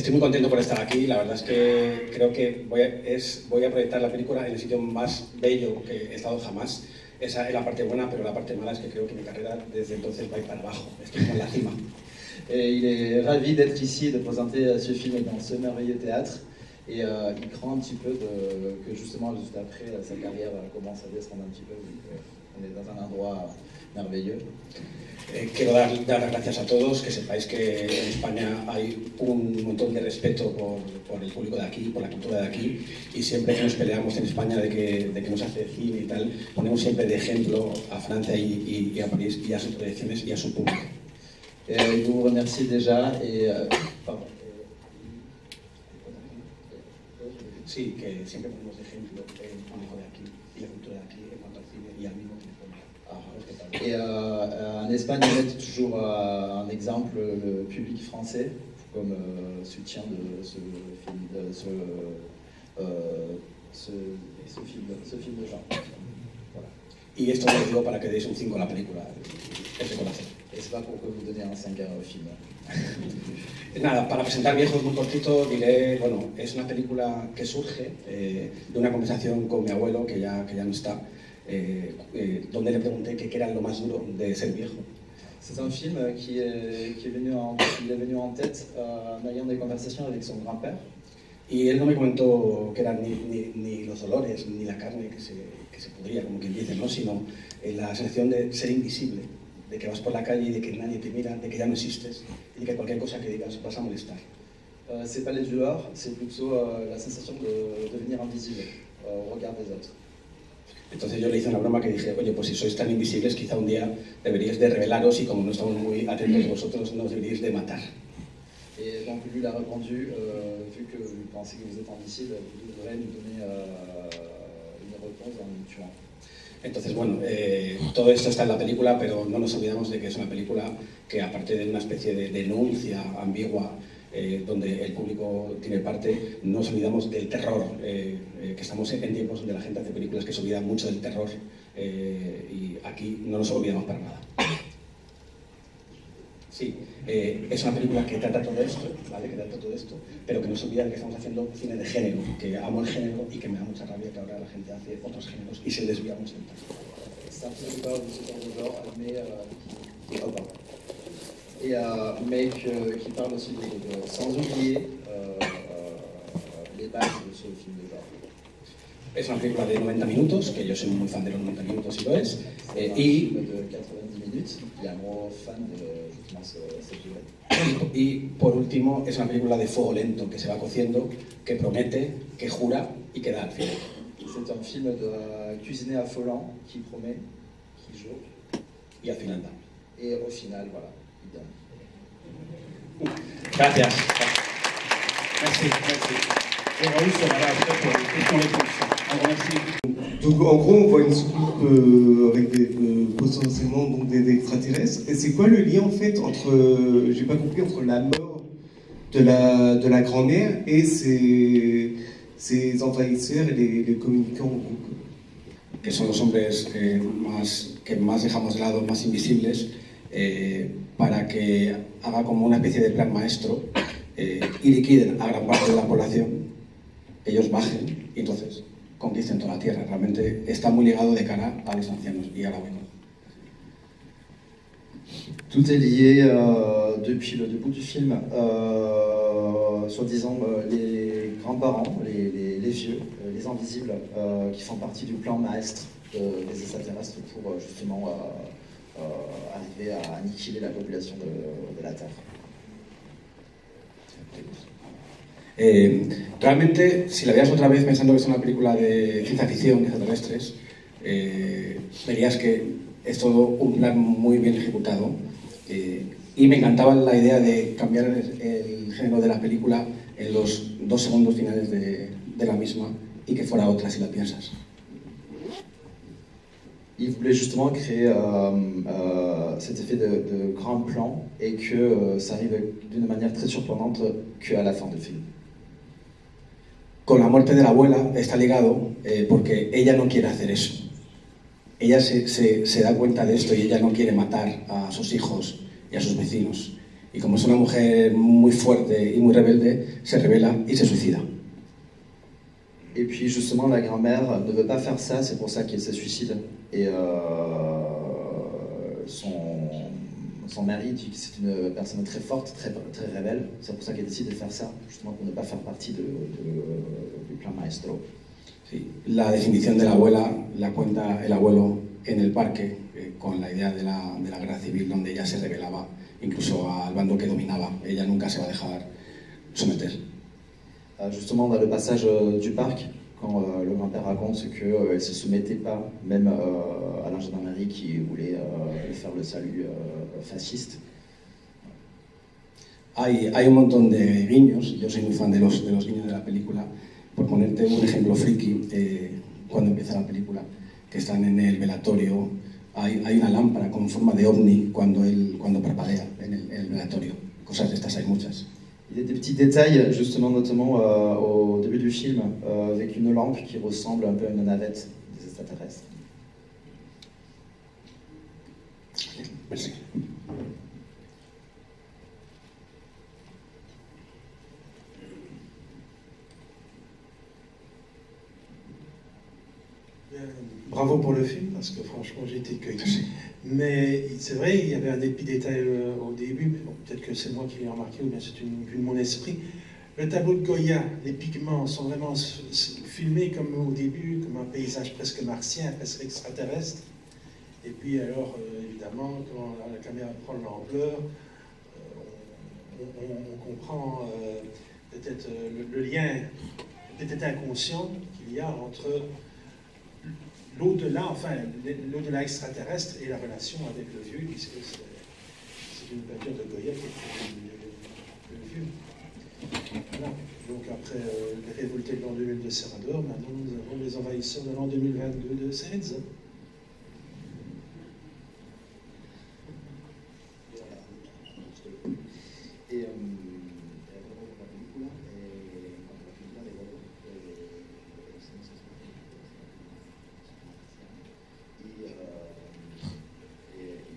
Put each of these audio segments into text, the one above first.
Estoy muy contento por estar aquí. La verdad es que creo que voy a proyectar la película en el sitio más bello que he estado jamás. Esa es la parte buena, pero la parte mala es que creo que mi carrera desde entonces va a ir para abajo. Estoy en la cima. Il est ravi d'être ici et de présenter ce film dans ce merveilleux théâtre. Et il craint un petit peu que justement, juste après, sa carrière commence à descendre un petit peu. On est dans un endroit merveilleux. Quiero dar las gracias a todos, que sepáis que en España hay un montón de respeto por el público de aquí, por la cultura de aquí, y siempre que nos peleamos en España de que no se hace cine y tal, ponemos siempre de ejemplo a Francia y a París y a sus proyecciones y a su público. Je vous remercie déjà et pardon. Sí, que siempre ponemos de ejemplo el público de aquí y la cultura de aquí en cuanto al cine y al mismo tiempo. Et en Espagne, on met toujours un exemple le public français comme soutien de ce film de genre. Voilà. Y esto lo digo para que deis un 5 a la película, ese corazón. Es pas pour que vous donniez un 5 au film. Nada, para presentar Viejos muy cortito diré, bueno, es una película que surge de una conversación con mi abuelo, que ya no está, donde le pregunté qué era lo más duro de ser viejo. C'est un film qui est venu en tête en ayant des conversations avec son grand-père. Y él no me comentó que eran ni los dolores, ni la carne que se pudría, como quien dice, ¿no? Sino la sensación de ser invisible, de que vas por la calle y de que nadie te mira, de que ya no existes y de que cualquier cosa que digas vas a molestar. C'est pas les douleurs, c'est plutôt la sensation de devenir invisible au regard des autres. Entonces yo le hice una broma que dije, oye, pues si sois tan invisibles, quizá un día deberíais de revelaros y como no estamos muy atentos vosotros, nos deberíais de matar. Et donc lui il a répondu, vu que vous pensez que vous êtes invisible, vous devrez nous donner une réponse en nous tuant. Entonces, bueno, todo esto está en la película, pero no nos olvidamos de que es una película que, aparte de una especie de denuncia ambigua, donde el público tiene parte, no nos olvidamos del terror, que estamos en tiempos donde la gente hace películas que se olvidan mucho del terror, y aquí no nos olvidamos para nada. Sí, es una película que trata todo esto, ¿vale? Que trata todo esto, pero que no se olvida de que estamos haciendo cine de género, que amo el género y que me da mucha rabia que ahora la gente hace otros géneros y se desvía mucho del tema. C'est un film qui parle de ce genre, mais qui parle aussi sans oublier les bases de ce film de genre. Es una película de 90 minutos, que yo soy muy fan de los 90 minutos y lo es, y de 90 minutes, y un fan de justement y por último es una película de fuego lento que se va cociendo, que promete, que jura y que da al final. C'est un film de cuisiner à feu lent qui promet, qui jure, y al final da. Et au final, voilà, il donne. Gracias. Merci, merci. Donc en gros on voit une soucoupe avec potentiellement donc des extraterrestres. Et c'est quoi le lien en fait entre, j'ai pas compris, entre la mort de la grand-mère et ces envahisseurs et les communicants en groupe? Que son los hombres que más dejamos de lado, más invisibles, para que haga como una especie de plan maestro y liquiden a gran parte de la población. Ellos bajen y entonces conquisten toda la tierra. Realmente está muy ligado de cara a los ancianos y a la abuela. Tout est lié depuis le début du film. Soi-disant les grands-parents, les vieux, les invisibles, qui font partie du plan maître des extraterrestres pour justement arriver à annihiler la population de la Terre. Realmente, si la veas otra vez pensando que es una película de ciencia ficción, de extraterrestres, verías que es todo un plan muy bien ejecutado, y me encantaba la idea de cambiar el género de la película en los 2 segundos finales de la misma y que fuera otra si la piensas. Il voulait justement créer cet effet de grand plan et que ça arrive d'une manière très surprenante qu'à la fin du film. Con la muerte de la abuela está ligado porque ella no quiere hacer eso. Ella se da cuenta de esto y ella no quiere matar a sus hijos y a sus vecinos. y como es una mujer muy fuerte y muy rebelde, se rebela y se suicida. Et puis justement, la grand-mère ne veut pas faire ça, c'est pour ça qu'elle se suicide. Et son mari dit que c'est une personne très forte, très, très rebelle. C'est pour ça qu'elle décide de faire ça, justement pour ne pas faire partie du plan maestro. Sí. La definición de la abuela la cuenta el abuelo en el parque, con la idea de la guerra civil, donde ella se rebelaba incluso al bando que dominaba. Ella nunca se va a dejar someter. Justement, dans le passage du parc, quand le grand-père raconte qu'elle ne se soumettait pas, même à la gendarmerie qui voulait faire le salut fasciste. Hay un montón de guiños, yo soy muy fan de los guiños de la película. Por ponerte un ejemplo friki, cuando empieza la película, que están en el velatorio, hay una lámpara con forma de ovni cuando parpadea en el velatorio. Cosas de estas hay muchas. Il y a des petits détails, justement, notamment au début du film, avec une lampe qui ressemble un peu à une navette des extraterrestres. Merci. Bravo pour le film, parce que franchement j'ai été cueilli. Mais c'est vrai, il y avait un petit détail au début, mais bon, peut-être que c'est moi qui l'ai remarqué, ou bien c'est une vue de mon esprit. Le tableau de Goya, les pigments sont vraiment filmés comme au début, comme un paysage presque martien, presque extraterrestre. Et puis alors, évidemment, quand la caméra prend l'ampleur, on comprend peut-être le lien, peut-être inconscient qu'il y a entre l'au-delà, enfin, l'au-delà extraterrestre et la relation avec le vieux, puisque c'est une peinture de Goya qui est le vieux. Voilà. Donc après les révoltés de l'an 2000 de Serrador, maintenant nous avons les envahisseurs de l'an 2022 de Célèze.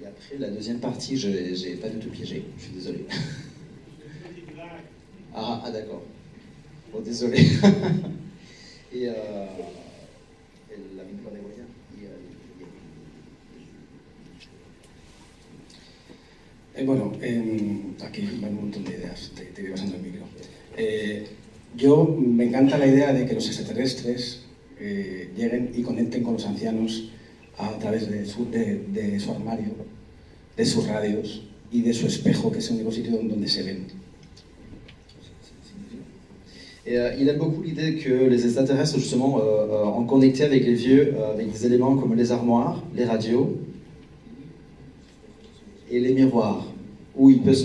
Après la deuxième partie, je n'ai pas du tout piégé, je suis désolé. Ah d'accord. Bon, désolé. Et la película de Goya. Bueno, aquí van un montón de ideas, te voy pasando el micro. Yo me encanta la idea de que los extraterrestres lleguen y conecten con los ancianos a través de su armario, de sus radios y de su espejo, que es el único sitio donde se ven. Et il aime beaucoup l'idée que les extraterrestres, justement, ont connecté avec les vieux, avec des éléments comme les armoires, les radios et les miroirs, où ils peuvent,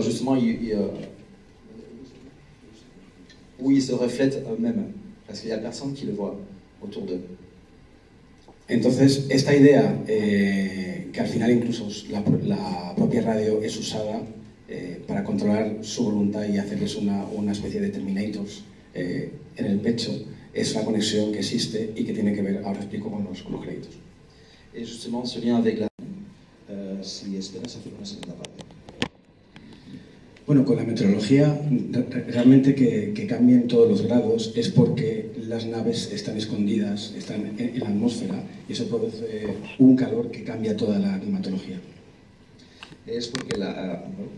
justement, où ils se reflètent eux-mêmes, parce qu'il n'y a personne qui le voit autour d'eux. Entonces, esta idea, que al final incluso la propia radio es usada para controlar su voluntad y hacerles una especie de Terminators en el pecho, es una conexión que existe y que tiene que ver, ahora explico, con los créditos. Et justement, ce lien avec la... si esperas hacer una segunda parte. Bueno, con la meteorología, realmente que cambien todos los grados es porque las naves están escondidas, están en la atmósfera, y eso produce un calor que cambia toda la climatología. Es porque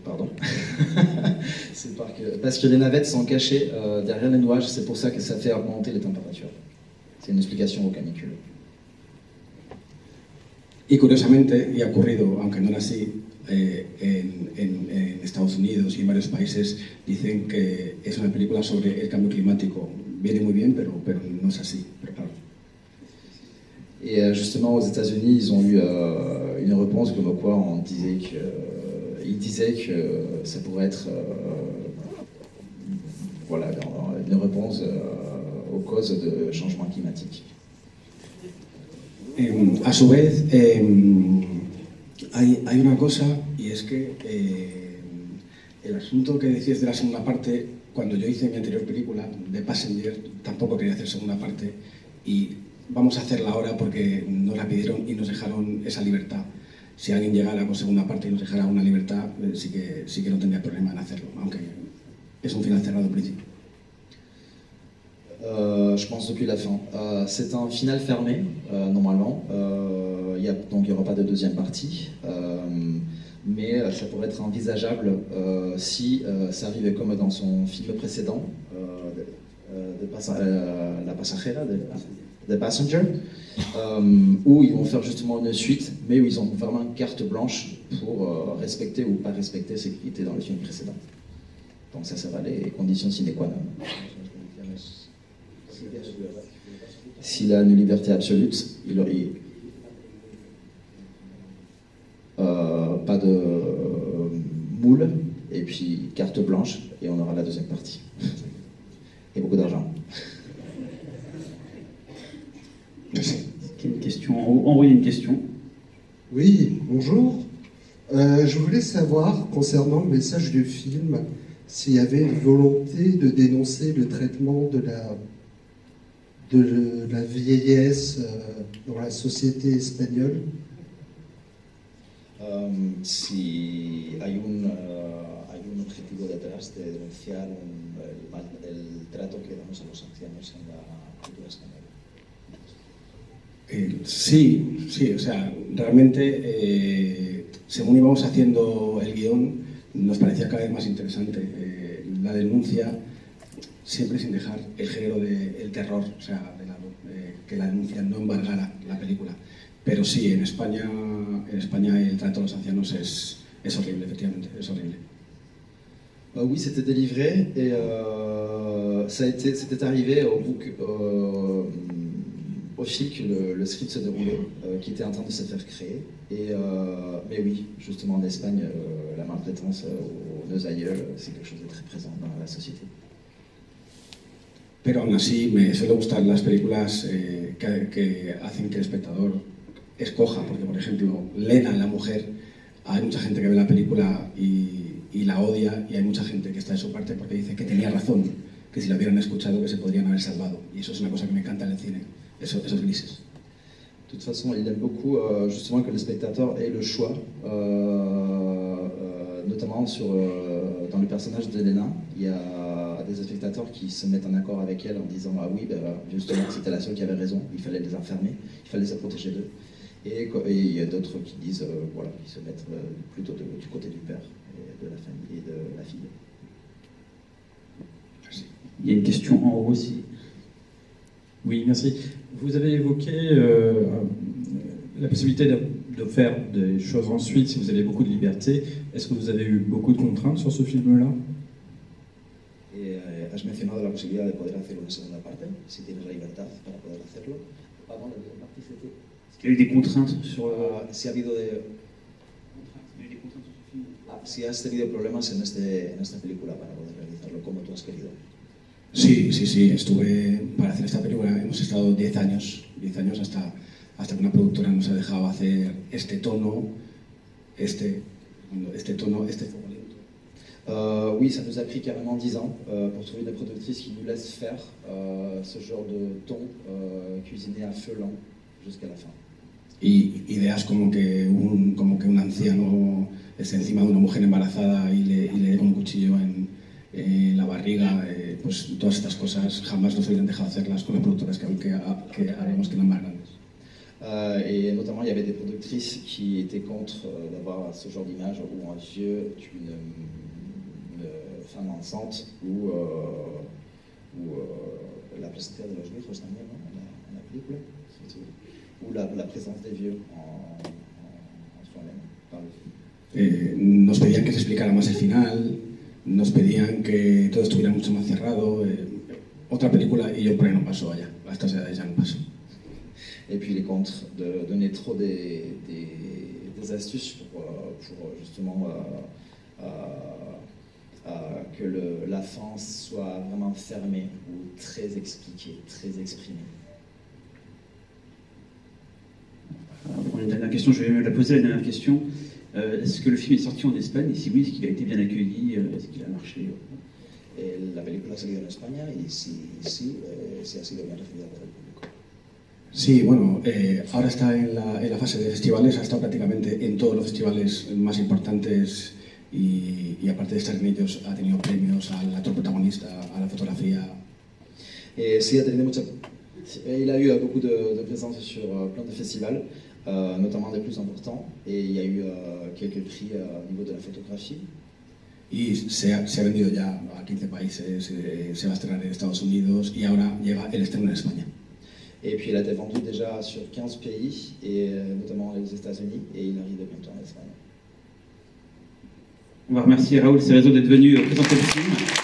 pardon. Parce que les navettes sont cachées derrière les nuages, c'est pour ça que ça fait augmenter les températures. C'est une explication aux canicules. Y curiosamente, y ha ocurrido, aunque no era así, en Estados Unidos y en varios países, dicen que es una película sobre el cambio climático. Viene muy bien, pero no es así. Pero claro. Et justement, aux États-Unis, ils ont eu une réponse comme quoi ils disaient que ça pourrait être voilà, une réponse aux causes de changement climatique. A su vez, hay una cosa, y es que el asunto que decías de la segunda parte, cuando yo hice mi anterior película, The Passenger, tampoco quería hacer segunda parte, y vamos a hacerla ahora porque nos la pidieron y nos dejaron esa libertad. si alguien llegara con segunda parte y nos dejara una libertad, sí que no tendría problema en hacerlo, aunque es un final cerrado al principio. Je pense depuis la fin. C'est un final fermé, normalement. Donc il n'y aura pas de deuxième partie. Mais ça pourrait être envisageable si ça arrivait comme dans son film précédent, La Pasajera, The Passenger, où ils vont faire justement une suite, mais où ils ont vraiment une carte blanche pour respecter ou pas respecter ce qui était dans le film précédent. Donc ça sera les conditions sine qua non. S'il a une liberté absolue, il aurait pas de moule, et puis carte blanche, et on aura la deuxième partie. Et beaucoup d'argent. Merci. Une question, envoyez une question. Oui, bonjour. Je voulais savoir, concernant le message du film, s'il y avait une volonté de dénoncer le traitement de la vieillesse dans la société espagnole. Si hay un objetivo detrás de denunciar el trato que damos a los ancianos en la cultura española. Sí, o sea, realmente según íbamos haciendo el guión nos parecía cada vez más interesante la denuncia, siempre sin dejar el género del terror, o sea, que la denuncia no embargara la película. Pero sí, en España el trato a los ancianos es horrible, efectivamente, es horrible. Oui, c'était délivré et c'était arrivé au fil que le script se déroulait, qui était en train de se faire créer. Mais oui, justement en Espagne, la maltraitance aux deux aïeuls, c'est quelque chose de très présent dans la société. Pero aún así me suele gustar las películas que hacen que el espectador escoja, porque por ejemplo, Lena, la mujer, hay mucha gente que ve la película y la odia, y hay mucha gente que está de su parte porque dice que tenía razón, que si la hubieran escuchado que se podrían haber salvado, y eso es una cosa que me encanta en el cine, esos grises. De toute façon, il aime beaucoup justement que le spectateur ait le choix, notamment dans le personnage d'Elena. Il y a des spectateurs qui se mettent en accord avec elle en disant ah oui, justement c'était la seule qui avait raison, il fallait les enfermer, il fallait se protéger d'eux. Et il y a d'autres qui disent voilà, qui se mettent plutôt du côté du père, et de la famille et de la fille. Merci. Il y a une question en haut aussi. Oui, merci. Vous avez évoqué la possibilité de faire des choses ensuite si vous avez beaucoup de liberté. Est-ce que vous avez eu beaucoup de contraintes sur ce film-là? Has mencionado la posibilidad de poder hacer una segunda parte, si tienes la libertad para poder hacerlo. Pardon, la deuxième partie c'était. Est-ce qu'il y a eu des contraintes sur si ha habido si has tenido problemas en esta película para poder realizarlo como tú has querido. Sí, estuve para hacer esta película, hemos estado 10 años hasta que una productora nos ha dejado hacer este tono, este fuego lento. Oui, ça nous a pris carrément 10 ans pour trouver une productrice qui nous laisse faire ce genre de ton cuisiné à feu lent jusqu'à la fin. Y ideas como que un anciano esté encima de una mujer embarazada y le dé con un cuchillo en la barriga, pues todas estas cosas jamás nos hubieran dejado hacerlas con las productoras que haremos que eran más grandes. Et notamment, il y avait des productrices qui étaient contre d'avoir ce genre d'image où un vieux tue une femme enceinte ou la presencia de los viejos también, ¿no? En la película, ou la présence des vieux en soi-même, dans le film. Nos pedían que se explicara más el final, nos pedían que todo estuviera mucho más cerrado. Otra película y yo por ahí no paso allá, a estas edades ya no paso. Et puis les contre de donner trop des astuces pour justement que la fin soit vraiment fermée ou très expliquée, très exprimée. Une dernière question, je vais la poser la dernière question. Est-ce que le film est sorti en Espagne? Et si oui, est-ce qu'il a été bien accueilli? Est-ce qu'il a marché? La película ha salido en España y si ha sido bien recibida por el público. Sí, bueno, ahora está en la fase de festivales, ha estado prácticamente en todos los festivales más importantes y aparte de estar en ellos ha tenido premios al actor protagonista, a la fotografía. Sí, il a eu beaucoup de présence sur plein de festivals, notamment des plus importants, et il y a eu quelques prix au niveau de la photographie. Y se ha vendido ya a 15 países, se va a estrenar en Estados Unidos y ahora llega el estreno en España. Et puis il a été vendu déjà sur 15 pays, et notamment aux États-Unis, et il arrive bientôt en Espagne. On va remercier Raoul Cerezo d'être venu présenter le film.